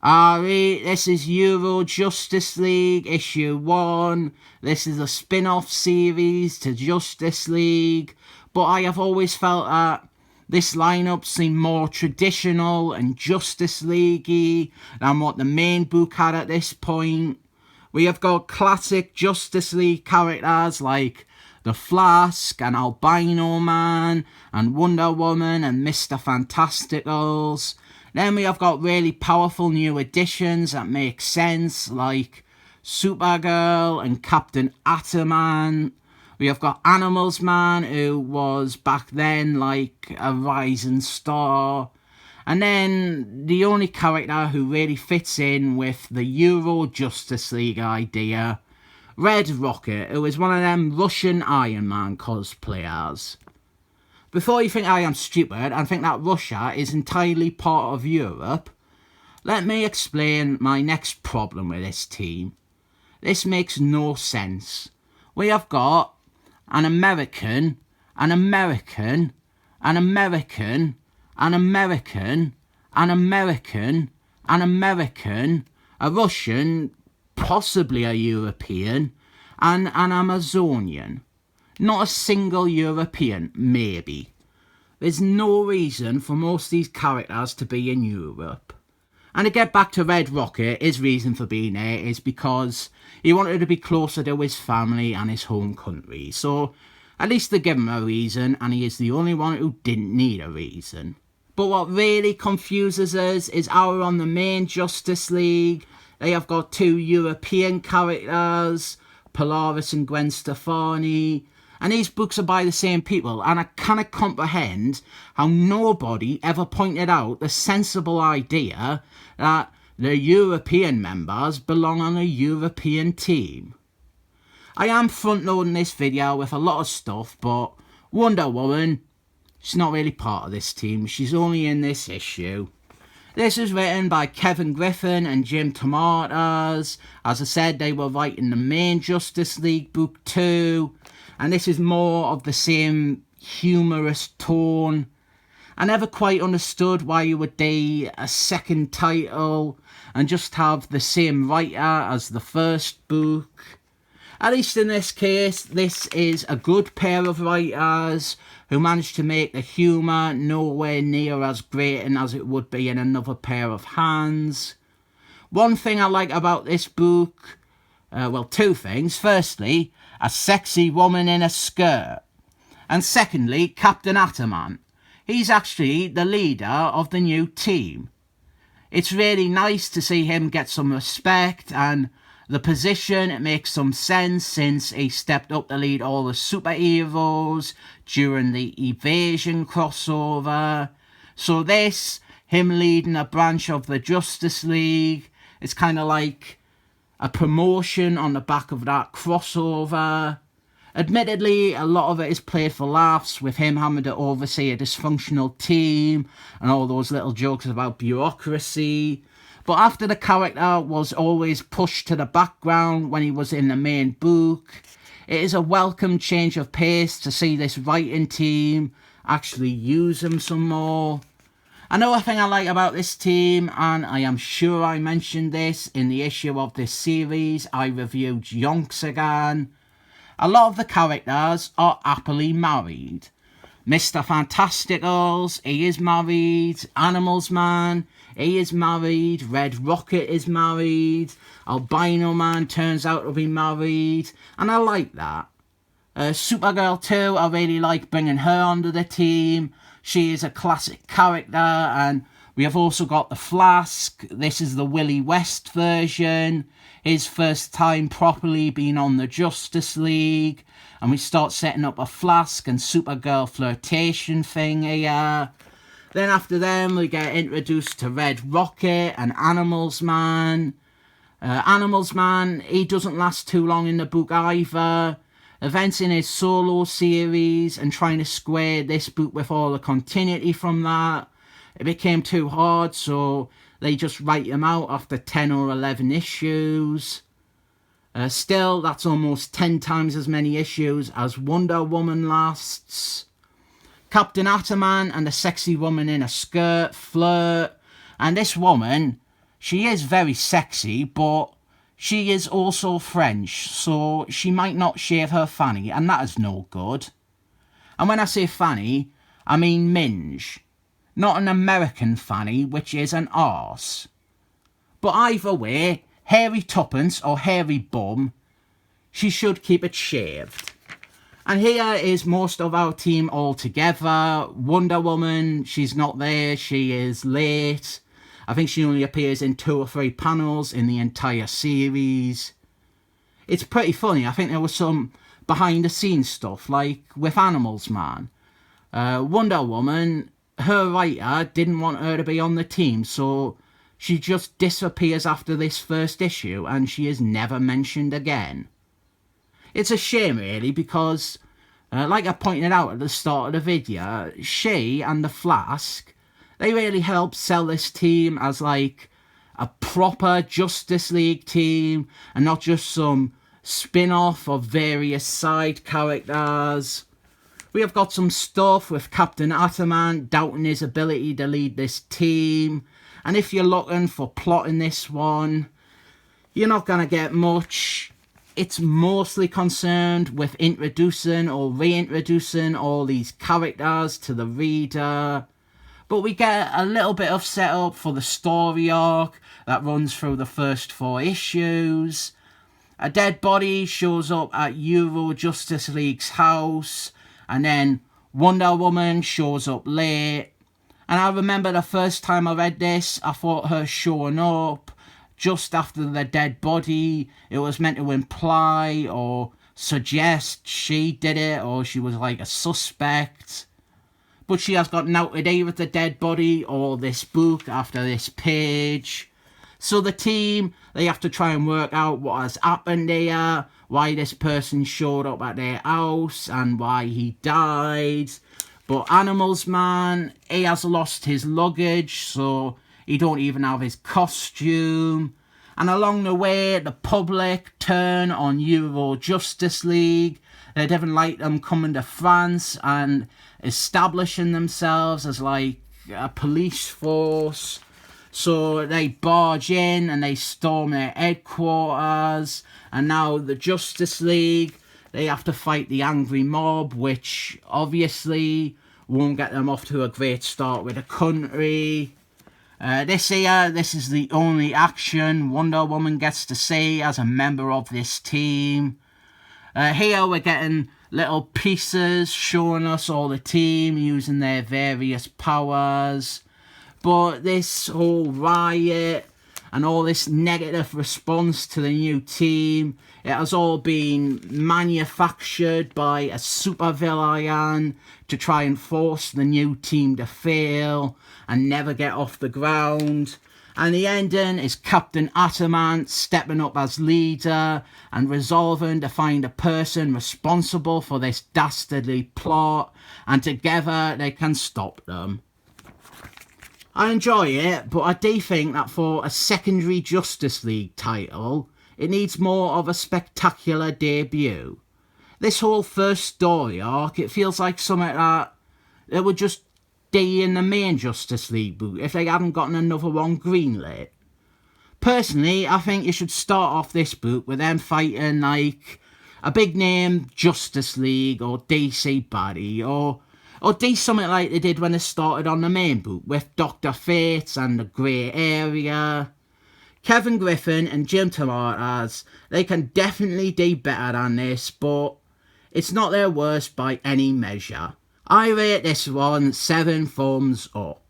Alright, this is Euro Justice League issue 1. This is a spin-off series to Justice League, but I have always felt that this lineup seemed more traditional and Justice League-y than what the main book had at this point. We have got classic Justice League characters like the Flask and Albino Man and Wonder Woman and Mr. Fantasticals. Then we have got really powerful new additions that make sense, like Supergirl and Captain Ataman. We have got Animals Man, who was back then like a rising star. And then the only character who really fits in with the Euro Justice League idea, Red Rocket, who is one of them Russian Iron Man cosplayers. Before you think I am stupid and think that Russia is entirely part of Europe, let me explain my next problem with this team. This makes no sense. We have got an American, an American, an American, an American, an American, an American, a Russian, possibly a European, and an Amazonian. Not a single European, maybe. There's no reason for most of these characters to be in Europe. And to get back to Red Rocket, his reason for being there is because he wanted to be closer to his family and his home country. So at least they give him a reason, and he is the only one who didn't need a reason. But what really confuses us is how on the main Justice League, they have got two European characters, Polaris and Gwen Stefani, and these books are by the same people, and I cannot comprehend how nobody ever pointed out the sensible idea that the European members belong on a European team. I am front-loading this video with a lot of stuff, but Wonder Woman, she's not really part of this team. She's only in this issue. This is written by Kevin Giffen and Jim DeMatteis. As I said, they were writing the main Justice League book too. And this is more of the same humorous tone. I never quite understood why you would do a second title and just have the same writer as the first book. At least in this case, this is a good pair of writers who managed to make the humour nowhere near as grating as it would be in another pair of hands. One thing I like about this book, well, two things. Firstly, a sexy woman in a skirt. And secondly, Captain Ataman. He's actually the leader of the new team. It's really nice to see him get some respect, and the position, it makes some sense since he stepped up to lead all the superheroes during the Evasion crossover. So this, him leading a branch of the Justice League, it's kind of like a promotion on the back of that crossover. Admittedly, a lot of it is played for laughs, with him having to oversee a dysfunctional team and all those little jokes about bureaucracy. But after the character was always pushed to the background when he was in the main book, it is a welcome change of pace to see this writing team actually use him some more. Another thing I like about this team, and I am sure I mentioned this in the issue of this series I reviewed Yonks again, a lot of the characters are happily married. Mr. Fantasticals, he is married. Animals Man, he is married. Red Rocket is married. Albino Man turns out to be married. And I like that. Supergirl too, I really like bringing her onto the team. She is a classic character. And we have also got the Flask. This is the Willie West version. His first time properly being on the Justice League. And we start setting up a Flask and Supergirl flirtation thing here. Then after them, we get introduced to Red Rocket and Animals Man. Animals Man, he doesn't last too long in the book either. Events in his solo series and trying to square this book with all the continuity from that, it became too hard, so they just write him out after 10 or 11 issues. Still, that's almost 10 times as many issues as Wonder Woman lasts. Captain Ataman and the sexy woman in a skirt flirt, and this woman, She is very sexy, but she is also French, so she might not shave her fanny, and that is no good. And when I say fanny, I mean minge. Not an American fanny, which is an arse. But either way, hairy tuppence or hairy bum, she should keep it shaved. And here is most of our team all together. Wonder Woman, she's not there, she is late. I think she only appears in 2 or 3 panels in the entire series. It's pretty funny. I think there was some behind the scenes stuff, like with Animals Man. Wonder Woman, her writer didn't want her to be on the team, so she just disappears after this first issue and she is never mentioned again. It's a shame really, because like I pointed out at the start of the video, she and the Flask, they really helped sell this team as like a proper Justice League team and not just some spin-off of various side characters. We have got some stuff with Captain Atom doubting his ability to lead this team, and if you're looking for plot in this one, you're not going to get much. It's mostly concerned with introducing or reintroducing all these characters to the reader. But we get a little bit of setup for the story arc that runs through the first 4 issues. A dead body shows up at Euro Justice League's house, and then Wonder Woman shows up late. And I remember the first time I read this, I thought her showing up just after the dead body, it was meant to imply or suggest she did it, or she was like a suspect. But she has got nothing to do with the dead body or this book after this page. So the team, they have to try and work out what has happened here, why this person showed up at their house and why he died. But Animals Man, he has lost his luggage, so he don't even have his costume. And along the way, the public turn on Euro Justice League. They didn't like them coming to France and establishing themselves as like a police force. So they barge in and they storm their headquarters. And now the Justice League, they have to fight the angry mob, which obviously won't get them off to a great start with the country. This is the only action Wonder Woman gets to see as a member of this team. Here we're getting little pieces showing us all the team using their various powers. But this whole riot and all this negative response to the new team, it has all been manufactured by a supervillain to try and force the new team to fail and never get off the ground. And the ending is Captain Atom stepping up as leader and resolving to find a person responsible for this dastardly plot, and together they can stop them. I enjoy it, but I do think that for a secondary Justice League title, it needs more of a spectacular debut. This whole first story arc, it feels like something that it would just be in the main Justice League book if they hadn't gotten another one greenlit. Personally, I think you should start off this book with them fighting like a big name Justice League or DC baddie, or do something like they did when they started on the main book with Dr. Fate and the Grey Area. Kevin Giffen and Jim DeMatteis, they can definitely do better than this, but it's not their worst by any measure. I rate this one 7 thumbs up.